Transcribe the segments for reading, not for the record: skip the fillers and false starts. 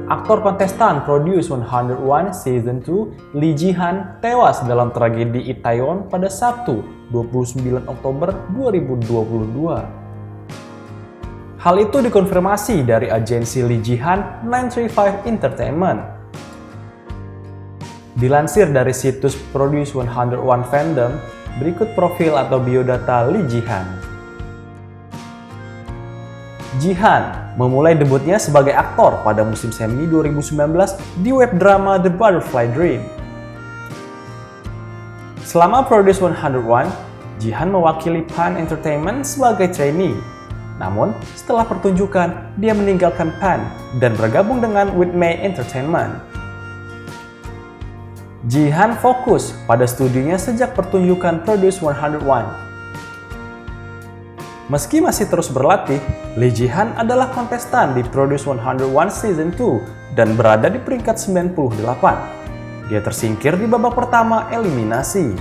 Aktor kontestan Produce 101 Season 2, Lee Ji-han, tewas dalam tragedi Itaewon pada Sabtu, 29 Oktober 2022. Hal itu dikonfirmasi dari agensi Lee Ji-han 935 Entertainment. Dilansir dari situs Produce 101 Fandom, berikut profil atau biodata Lee Ji-han. Ji-han memulai debutnya sebagai aktor pada musim semi 2019 di web drama The Butterfly Dream. Selama Produce 101, Ji-han mewakili Pan Entertainment sebagai trainee. Namun, setelah pertunjukan, dia meninggalkan Pan dan bergabung dengan Whitmay Entertainment. Ji-han fokus pada studinya sejak pertunjukan Produce 101. Meski masih terus berlatih, Lee Ji-han adalah kontestan di Produce 101 Season 2 dan berada di peringkat 98. Dia tersingkir di babak pertama eliminasi.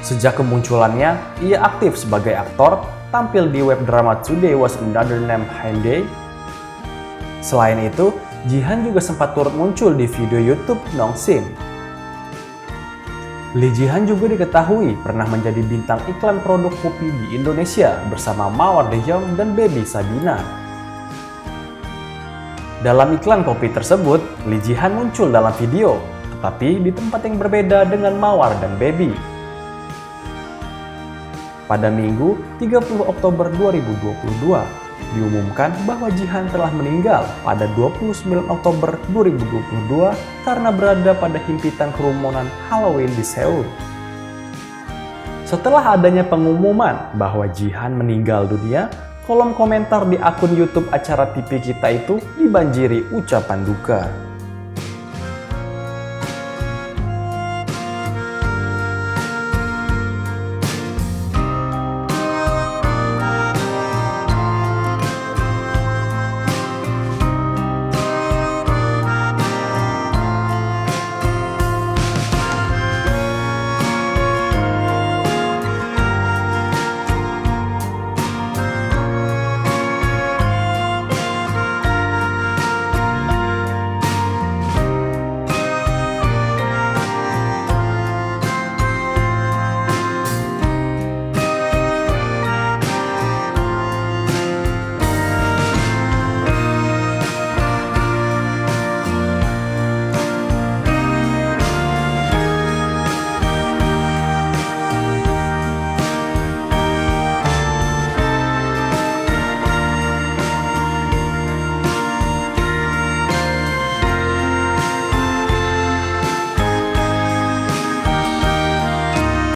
Sejak kemunculannya, ia aktif sebagai aktor, tampil di web drama Today Was Another Name Hyundai. Selain itu, Ji-han juga sempat turut muncul di video YouTube Nongsim. Lee Ji-han juga diketahui pernah menjadi bintang iklan produk kopi di Indonesia bersama Mawar De Jong dan Baby Sabina. Dalam iklan kopi tersebut, Lee Ji-han muncul dalam video, tetapi di tempat yang berbeda dengan Mawar dan Baby. Pada Minggu, 30 Oktober 2022, diumumkan bahwa Ji-han telah meninggal pada 29 Oktober 2022 karena berada pada himpitan kerumunan Halloween di Seoul. Setelah adanya pengumuman bahwa Ji-han meninggal dunia, kolom komentar di akun YouTube acara TV Kita itu dibanjiri ucapan duka.